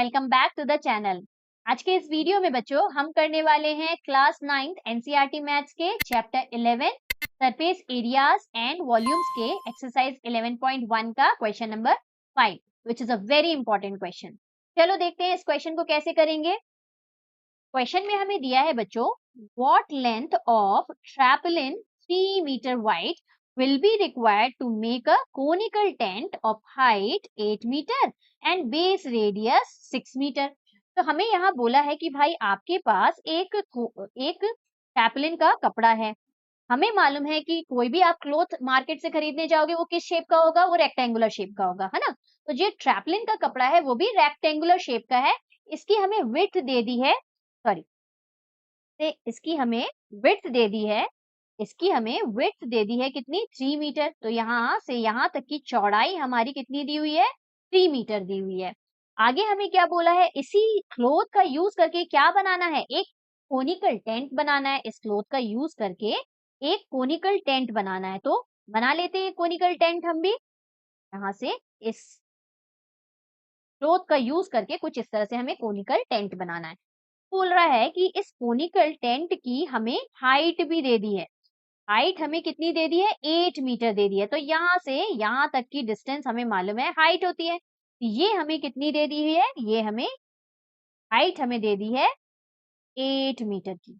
Welcome back to the channel. आज के इस वीडियो में बच्चों हम करने वाले हैं क्लास 9th एनसीईआरटी मैथ्स के chapter 11 surface areas and volumes के एक्सरसाइज 11.1 का question number 5 which is a very important question. चलो देखते हैं इस क्वेश्चन को कैसे करेंगे। क्वेश्चन में हमें दिया है बच्चों, what length of tarpaulin 3 metre wide will be required to make a conical tent of height 8 meter and base radius 6 meter। तो हमें यहाँ बोला है कि भाई आपके पास एक टैपलिन का कपड़ा है। हमें मालूम है कि कोई भी आप क्लॉथ मार्केट से खरीदने जाओगे वो किस शेप का होगा, वो रेक्टेंगुलर शेप का होगा, है ना। तो जो ट्रैपलिन का कपड़ा है वो भी रेक्टेंगुलर शेप का है। इसकी हमें विड्थ दे दी है, सॉरी इसकी हमें विड्थ दे दी है, इसकी हमें विड्थ दे दी है कितनी, 3 मीटर। तो यहाँ से यहाँ तक की चौड़ाई हमारी कितनी दी हुई है, 3 मीटर दी हुई है। आगे हमें क्या बोला है, इसी क्लॉथ का यूज करके क्या बनाना है, एक कोनिकल टेंट बनाना है। इस क्लॉथ का यूज करके एक कोनिकल टेंट बनाना है, तो बना लेते हैं कोनिकल टेंट हम भी। यहाँ से इस क्लॉथ का यूज करके कुछ इस तरह से हमें कोनिकल टेंट बनाना है। बोल रहा है कि इस कोनिकल टेंट की हमें हाइट भी दे दी है। हाइट हमें कितनी दे दी है, 8 मीटर दे दी है। तो यहाँ से यहाँ तक की डिस्टेंस हमें मालूम है हाइट होती है। ये हमें कितनी दे दी हुई है, ये हमें हाइट हमें दे दी है 8 मीटर की।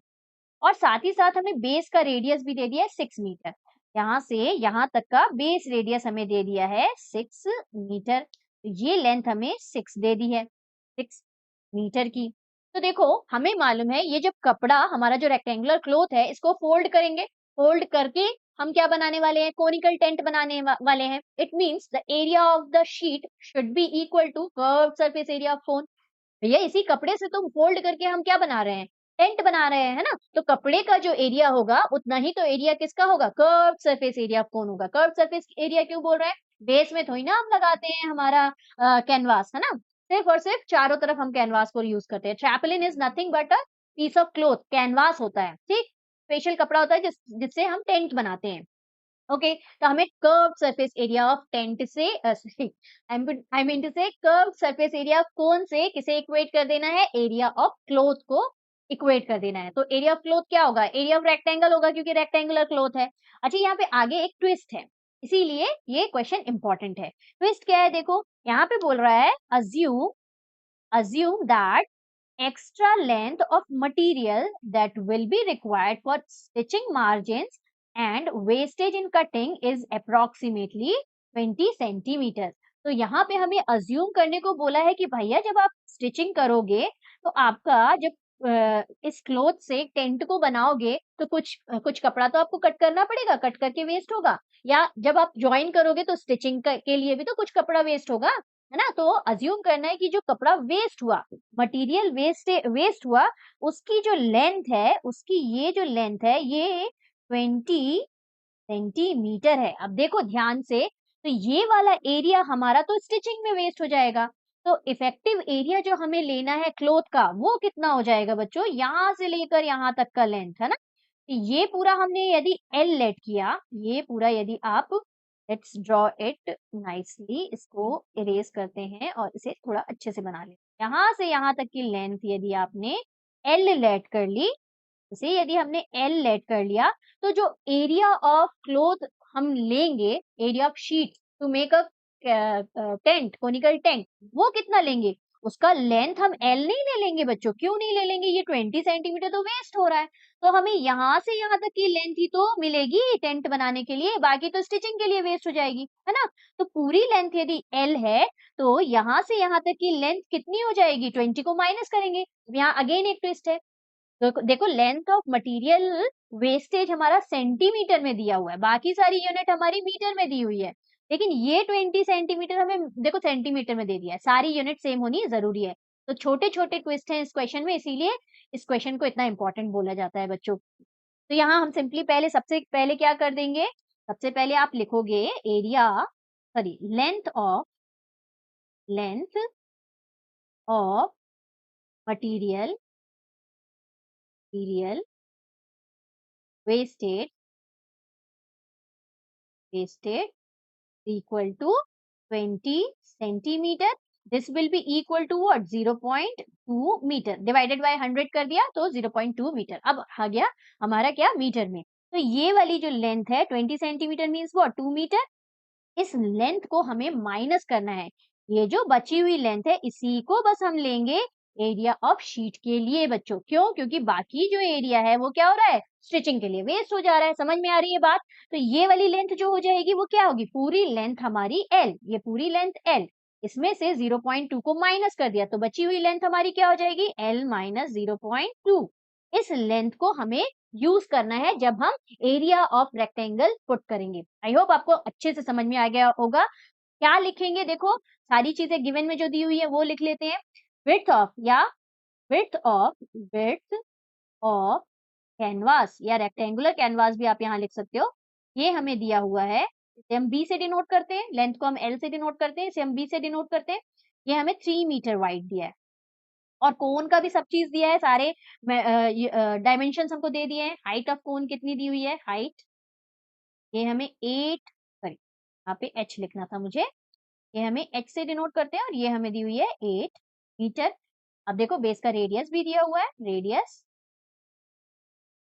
और साथ ही साथ हमें बेस का रेडियस भी दे दिया है 6 मीटर। यहाँ से यहाँ तक का बेस रेडियस हमें दे दिया है 6 मीटर। तो ये लेंथ हमें 6 दे दी है, 6 मीटर की। तो देखो हमें मालूम है ये जब कपड़ा हमारा जो रेक्टेंगुलर क्लॉथ है इसको फोल्ड करेंगे, फोल्ड करके हम क्या बनाने वाले हैं, कोनिकल टेंट बनाने वाले हैं। It means the area of the sheet should be equal to curved surface area of cone. भैया इसी कपड़े से तुम फोल्ड करके हम क्या बना रहे हैं, टेंट बना रहे हैं, है ना। तो कपड़े का जो एरिया होगा उतना ही तो एरिया किसका होगा, curved surface area of cone होगा। कर्व्ड सरफेस एरिया क्यों बोल रहे हैं, बेस में थोड़ी ना हम लगाते हैं हमारा कैनवास, है ना। सिर्फ और सिर्फ चारों तरफ हम कैनवास को यूज करते हैं। Tarpaulin is nothing but a piece of cloth, canvas होता है, ठीक। स्पेशल कपड़ा होता है जिससे हम टेंट बनाते हैं। ओके तो हमें curve surface area of tent से आई मीन टू से कर्व सरफेस एरिया ऑफ कोन से किसे इक्वेट कर देना है, एरिया ऑफ क्लॉथ को इक्वेट कर देना है। तो एरिया ऑफ क्लॉथ क्या होगा, एरिया ऑफ रेक्टेंगल होगा क्योंकि रेक्टेंगुलर क्लॉथ है। अच्छा यहाँ पे आगे एक ट्विस्ट है, इसीलिए ये क्वेश्चन इंपॉर्टेंट है। ट्विस्ट क्या है, देखो यहाँ पे बोल रहा है assume that extra length of material that will be required for stitching margins and wastage in cutting is approximately 20 centimeters। तो यहाँ पे हमें assume करने को बोला है कि भैया जब आप स्टिचिंग करोगे तो आपका जब इस क्लॉथ से टेंट को बनाओगे तो कुछ कपड़ा तो आपको कट करना पड़ेगा, कट करके वेस्ट होगा। या जब आप ज्वाइन करोगे तो स्टिचिंग के लिए भी तो कुछ कपड़ा वेस्ट होगा, है ना। तो अज्यूम करना है कि जो कपड़ा वेस्ट हुआ, मटेरियल वेस्ट हुआ, उसकी जो लेंथ है, उसकी ये जो लेंथ है ये 20 सेंटीमीटर है। अब देखो ध्यान से, तो ये वाला एरिया हमारा तो स्टिचिंग में वेस्ट हो जाएगा। तो इफेक्टिव एरिया जो हमें लेना है क्लॉथ का वो कितना हो जाएगा बच्चों, यहाँ से लेकर यहाँ तक का लेंथ, है ना। ये पूरा हमने यदि एल लेट किया, ये पूरा यदि आप लेट्स ड्रॉ इट नाइसली, इसको इरेज करते हैं और इसे थोड़ा अच्छे से बना लें। यहाँ से यहाँ तक की लेंथ यदि आपने एल लेट कर ली, इसे यदि हमने एल लेट कर लिया, तो जो एरिया ऑफ क्लॉथ हम लेंगे, area of sheet to make a tent, conical tent, वो कितना लेंगे, उसका लेंथ हम एल नहीं ले लेंगे बच्चों। क्यों नहीं ले लेंगे, ये 20 सेंटीमीटर तो वेस्ट हो रहा है। तो हमें यहाँ से यहाँ तक की लेंथ ही तो मिलेगी टेंट बनाने के लिए, बाकी तो स्टिचिंग के लिए वेस्ट हो जाएगी, है ना। तो पूरी लेंथ यदि एल है तो यहाँ से यहाँ तक की लेंथ कितनी हो जाएगी, 20 को माइनस करेंगे। यहाँ अगेन एक ट्विस्ट है, तो देखो लेंथ ऑफ मटेरियल वेस्टेज हमारा सेंटीमीटर में दिया हुआ है, बाकी सारी यूनिट हमारी मीटर में दी हुई है, लेकिन ये 20 सेंटीमीटर हमें देखो सेंटीमीटर में दे दिया है। सारी यूनिट सेम होनी जरूरी है। तो छोटे छोटे ट्विस्ट हैं इस क्वेश्चन में, इसीलिए इस क्वेश्चन को इतना इंपॉर्टेंट बोला जाता है बच्चों। तो यहाँ हम सिंपली पहले सबसे पहले क्या कर देंगे, सबसे पहले आप लिखोगे area sorry length of material wastage equal to 20 centimetre. This will be equal to what 0.2 metre divided by 100 कर दिया तो 0.2 मीटर। अब आ गया हमारा क्या मीटर में। तो ये वाली जो लेंथ है 20 सेंटीमीटर मीन्स व्हाट 2 मीटर। इस लेंथ को हमें माइनस करना है। ये जो बची हुई लेंथ है इसी को बस हम लेंगे एरिया ऑफ शीट के लिए बच्चों। क्यों? क्योंकि बाकी जो एरिया है वो क्या हो रहा है स्टिचिंग के लिए वेस्ट हो जा रहा है। समझ में आ रही है बात? तो ये वाली लेंथ जो हो जाएगी वो क्या होगी पूरी लेंथ हमारी L। ये पूरी लेंथ L इसमें से 0.2 को माइनस कर दिया तो बची हुई लेंथ हमारी क्या हो जाएगी L माइनस 0.2। इस लेंथ को हमें यूज करना है जब हम एरिया ऑफ रेक्टेंगल पुट करेंगे। आई होप आपको अच्छे से समझ में आ गया होगा। क्या लिखेंगे देखो सारी चीजें गिवन में जो दी हुई है वो लिख लेते हैं। विड्थ ऑफ या विड्थ ऑफ कैनवास या रेक्टेंगुलर कैनवास भी आप यहाँ लिख सकते हो। ये हमें दिया हुआ है इसे हम बी से डिनोट करते हैं। लेंथ को हम एल से डिनोट करते हैं इसे हम बी से डिनोट करते हैं। ये हमें 3 मीटर वाइड दिया है और कोन का भी सब चीज दिया है। सारे डायमेंशन हमको दे दिए हैं। हाइट ऑफ कोन कितनी दी हुई है हाइट ये हमें 8 सॉरी यहाँ पे h लिखना था मुझे। ये हमें h से डिनोट करते हैं और ये हमें दी हुई है 8 मीटर। अब देखो बेस का रेडियस भी दिया हुआ है। रेडियस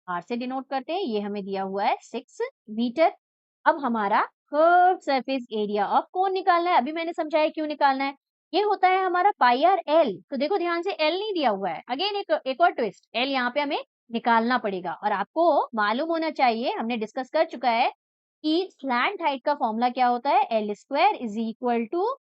r से डिनोट करते हैं ये हमें दिया हुआ है 6 मीटर। अब हमारा कर्व सरफेस एरिया ऑफ कोन निकालना है। अभी मैंने समझाया क्यों निकालना है। ये होता है हमारा पाई आर एल। तो देखो ध्यान से एल नहीं दिया हुआ है। अगेन एक और ट्विस्ट एल यहाँ पे हमें निकालना पड़ेगा और आपको मालूम होना चाहिए हमने डिस्कस कर चुका है कि स्लैंट हाइट का फॉर्मूला क्या होता है L square is equal to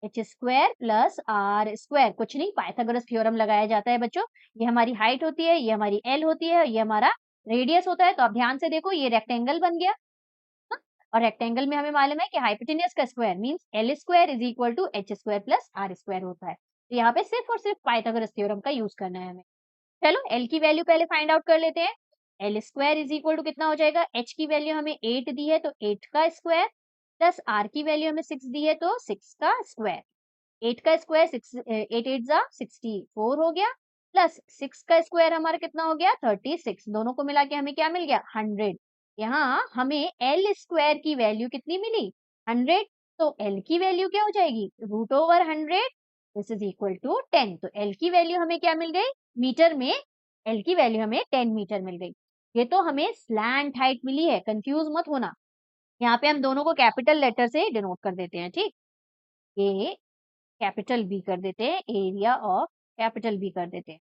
H square plus R square. कुछ नहीं पाइथागोरस थ्योरम लगाया जाता है बच्चों। ये हमारी हाइट होती है ये हमारी एल होती है ये हमारा रेडियस होता है। तो आप ध्यान से देखो ये रेक्टेंगल बन गया और रेक्टेंगल में हमें मालूम है कि हाइपोटेन्यूज का square means L square is equal to H square plus R square होता है। तो यहाँ पे सिर्फ और सिर्फ पाइथागोरस थ्योरम का यूज करना है हमें। चलो एल की वैल्यू पहले फाइंड आउट कर लेते हैं। L square is equal to कितना हो जाएगा एच की वैल्यू हमें 8 दी है तो 8 का स्क्वायर प्लस आर की वैल्यू हमें 6 दी है तो 6 का स्क्वायर। 8 का स्क्वायर 6 8 8 जा 64 हो गया प्लस 6 का स्क्वायर हमारा कितना हो गया 36। दोनों को मिला के हमें क्या मिल गया 100। यहाँ हमें एल स्क्वायर की वैल्यू कितनी मिली 100। तो एल की वैल्यू क्या हो जाएगी root over 100 this is equal to 10। तो एल की वैल्यू हमें क्या मिल गई मीटर में एल की वैल्यू हमें 10 मीटर मिल गई। ये तो हमें स्लैंट हाइट मिली है कंफ्यूज मत होना। यहाँ पे हम दोनों को कैपिटल लेटर से डिनोट कर देते हैं ठीक। ये कैपिटल बी कर देते हैं एरिया ऑफ कैपिटल बी कर देते हैं।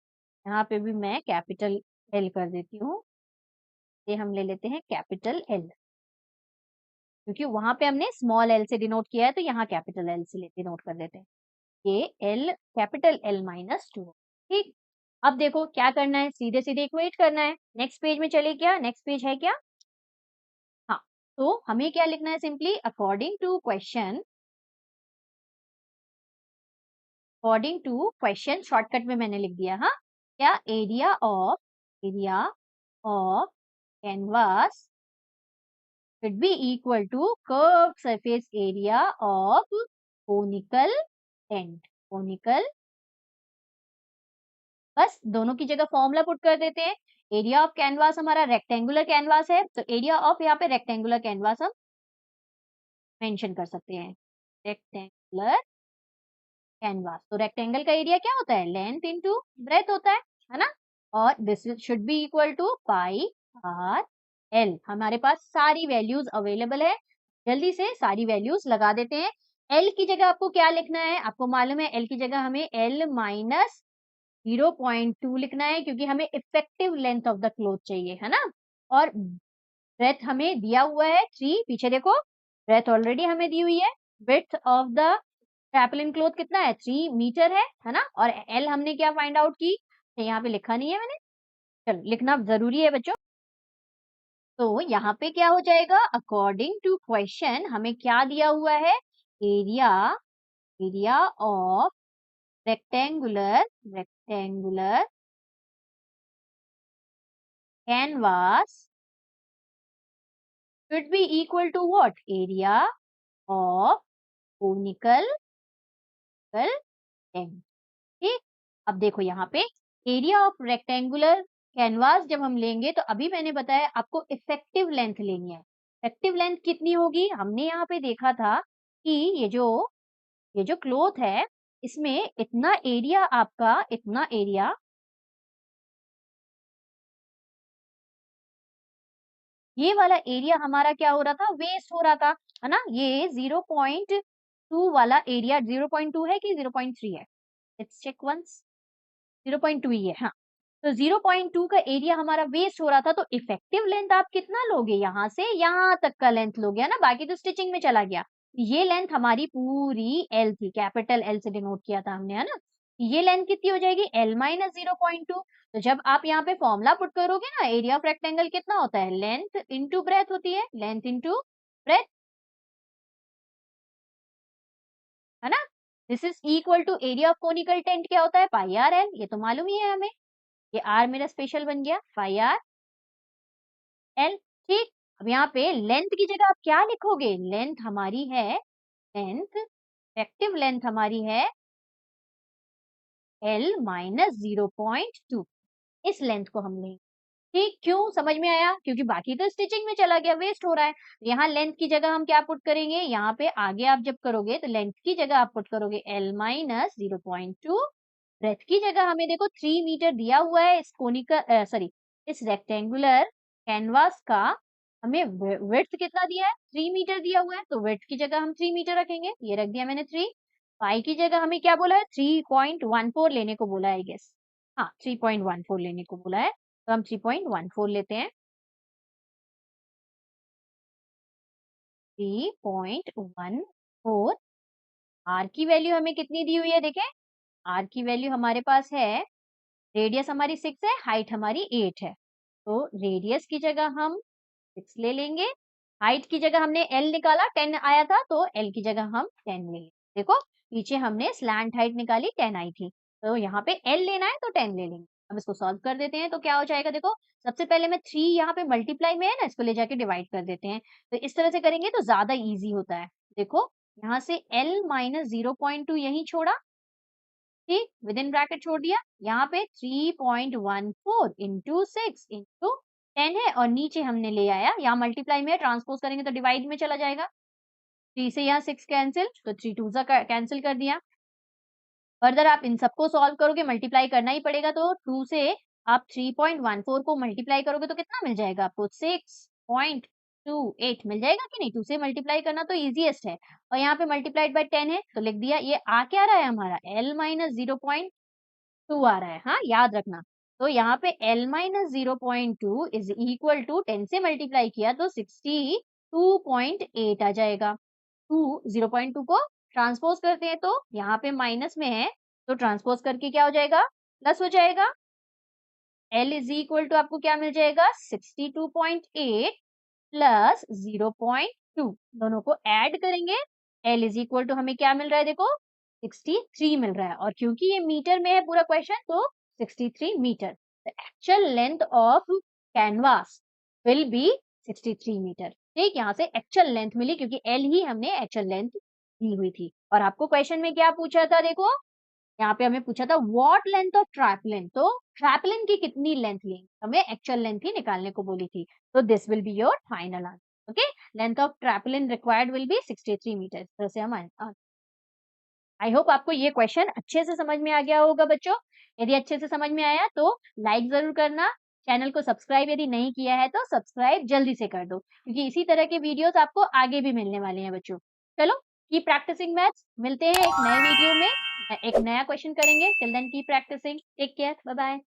यहाँ पे भी मैं कैपिटल एल कर देती हूँ। ये हम ले लेते हैं कैपिटल एल क्योंकि वहां पे हमने स्मॉल एल से डिनोट किया है तो यहाँ कैपिटल एल से डिनोट कर देते हैं। ये एल कैपिटल एल माइनस 2 ठीक। अब देखो क्या करना है सीधे सीधे इक्वेट करना है। नेक्स्ट पेज में चले क्या नेक्स्ट पेज है क्या हाँ। तो हमें क्या लिखना है simply according to question shortcut में मैंने लिख दिया हाँ। क्या area of canvas should be equal to curved surface area of conical tent। conical बस दोनों की जगह फॉर्मूला पुट कर देते हैं। एरिया ऑफ कैनवास हमारा रेक्टेंगुलर कैनवास है तो एरिया ऑफ यहाँ पे रेक्टेंगुलर कैनवास हम मेंशन कर सकते हैं। रेक्टेंगुलर कैनवास तो रेक्टेंगल का एरिया क्या होता है लेंथ इनटू ब्रेथ होता है ना। और this should be equal to pi R L. हमारे पास सारी वैल्यूज अवेलेबल है। जल्दी से सारी वैल्यूज लगा देते हैं। एल की जगह आपको क्या लिखना है आपको मालूम है एल की जगह हमें एल माइनस 0.2 लिखना है क्योंकि हमें effective length of the cloth चाहिए है ना। और ब्रेथ हमें दिया हुआ है 3 पीछे देखो ब्रेथ ऑलरेडी हमें दी हुई है। विड्थ ऑफ द ट्रैपलिन क्लोथ कितना है 3 मीटर है ना। और एल हमने क्या फाइंड आउट की यहाँ पे लिखा नहीं है मैंने। चलो लिखना जरूरी है बच्चों। तो यहाँ पे क्या हो जाएगा अकॉर्डिंग टू क्वेश्चन हमें क्या दिया हुआ है area of rectangular canvas should be equal to what area of conical tent ठीक। अब देखो यहाँ पे एरिया ऑफ रेक्टेंगुलर कैनवास जब हम लेंगे तो अभी मैंने बताया आपको इफेक्टिव लेंथ लेनी है। इफेक्टिव लेंथ कितनी होगी हमने यहाँ पे देखा था कि ये जो क्लोथ है इसमें इतना एरिया आपका, इतना एरिया ये वाला एरिया हमारा क्या हो रहा था, वेस्ट हो रहा था, है ना। ये 0.2 वाला एरिया 0.2 है कि 0.3 है, लेट्स चेक वंस। 0.2 ही है, हाँ। तो 0.2 का एरिया हमारा वेस्ट हो रहा था, तो इफेक्टिव लेंथ आप कितना लोगे, यहाँ से यहाँ तक का लेंथ लोगे, है ना, बाकी तो स्टिचिंग में चला गया। ये लेंथ हमारी पूरी एल थी, कैपिटल एल से डिनोट किया था हमने, है ना। ये लेंथ कितनी हो जाएगी, एल माइनस 0.2। तो जब आप यहाँ पे फॉर्मूला पुट करोगे ना, एरिया ऑफ रेक्टेंगल कितना होता है, लेंथ इंटू ब्रेथ होती है, लेंथ इंटू ब्रेथ, है ना। This is equal to area of conical tent क्या होता है, पाई आर एल, ये तो मालूम ही है हमें। ये आर मेरा स्पेशल बन गया, पाई आर एल। ठीक, अब यहाँ पे लेंथ की जगह आप क्या लिखोगे, लेंथ हमारी है, लेंथ इफेक्टिव लेंथ हमारी है एल माइनस 0.2, इस लेंथ को हम लेंगे। ठीक, क्यों, समझ में आया, क्योंकि बाकी तो स्टिचिंग में चला गया, वेस्ट हो रहा है। यहाँ लेंथ की जगह हम क्या पुट करेंगे, यहाँ पे आगे आप जब करोगे तो लेंथ की जगह आप पुट करोगे एल माइनस 0.2, ब्रेथ की जगह हमें देखो 3 मीटर दिया हुआ है, इस कोनिकल सॉरी इस रेक्टेंगुलर कैनवास का हमें विड्थ कितना दिया है, 3 मीटर दिया हुआ है, तो विड्थ की जगह हम 3 मीटर रखेंगे, ये रख दिया मैंने 3। पाई की जगह हमें क्या बोला है, 3.14 लेने को बोला है, आई गेस, हाँ 3.14 लेने को बोला है, तो हम 3.14 लेते हैं। 3.14, आर की वैल्यू हमें कितनी दी हुई है, देखें, आर की वैल्यू हमारे पास है, रेडियस हमारी 6 है, हाइट हमारी 8 है, तो रेडियस की जगह हम 6 ले लेंगे, हाइट की जगह हमने एल निकाला, 10 आया था, तो एल की जगह हम 10 लेंगे। देखो, पीछे हमने स्लैंट हाइट निकाली, 10 आई थी, तो यहाँ पे एल लेना है तो 10 ले लेंगे। हम इसको सॉल्व कर देते हैं, तो क्या हो जाएगा, देखो, सबसे पहले मैं 3 यहाँ पे मल्टीप्लाई में है ना, इसको ले जाके डिवाइड कर देते हैं, तो इस तरह से करेंगे तो ज्यादा ईजी होता है। देखो, यहाँ से एल माइनस 0.2 यही छोड़ा, ठीक, विद इन ब्रैकेट छोड़ दिया, यहाँ पे 3.14 इंटू 6 इंटू 10 है, और नीचे हमने ले आया, यहाँ मल्टीप्लाई में ट्रांसपोज करेंगे तो डिवाइड में चला जाएगा, 3 से यहाँ 6 कैंसिल, तो 3 टू कैंसिल कर दिया। फर्दर आप इन सबको सॉल्व करोगे, मल्टीप्लाई करना ही पड़ेगा, तो 2 से आप 3.14 को मल्टीप्लाई करोगे तो कितना मिल जाएगा आपको, 6.28 मिल जाएगा कि नहीं, 2 से मल्टीप्लाई करना तो इजीएस्ट है, और यहाँ पे मल्टीप्लाइड बाय 10 है, तो लिख दिया, ये आ क्या रहा है हमारा, एल माइनस 0.2 आ रहा है, हाँ याद रखना। तो यहाँ पे L minus 0.2 is equal to 10 से मल्टीप्लाई किया तो 62.8 आ जाएगा। 0.2 को ट्रांसपोज करते हैं तो यहाँ पे माइनस में है, तो ट्रांसपोज करके क्या हो जाएगा, प्लस हो जाएगा। L इज इक्वल टू आपको क्या मिल जाएगा, 62.8 प्लस 0.2, दोनों को ऐड करेंगे, L इज इक्वल टू हमें क्या मिल रहा है, देखो 63 मिल रहा है, और क्योंकि ये मीटर में है पूरा क्वेश्चन, तो 63 metre, the actual length of canvas will be 63 metre. ठीक, यहाँ से एक्चुअल लेंथ मिली, क्योंकि L ही हमने एक्चुअल लेंथ दी हुई थी। और आपको क्वेश्चन में क्या पूछा था, देखो यहाँ पे हमें पूछा था व्हाट लेंथ ऑफ ट्रैपलिन, तो ट्रैपलिन की कितनी लेंथ लेंगे, हमें एक्चुअल लेंथ ही निकालने को बोली थी, तो this will be your final answer. Okay, length of tarpaulin required will be 63 metre, तरह से हम आई होप आपको ये क्वेश्चन अच्छे से समझ में आ गया होगा बच्चों। यदि अच्छे से समझ में आया तो लाइक जरूर करना, चैनल को सब्सक्राइब यदि नहीं किया है तो सब्सक्राइब जल्दी से कर दो, क्योंकि इसी तरह के वीडियोस आपको आगे भी मिलने वाले हैं बच्चों। चलो, कीप प्रैक्टिसिंग मैथ्स, मिलते हैं एक नए वीडियो में, एक नया क्वेश्चन करेंगे, till then keep practising, take care, bye bye.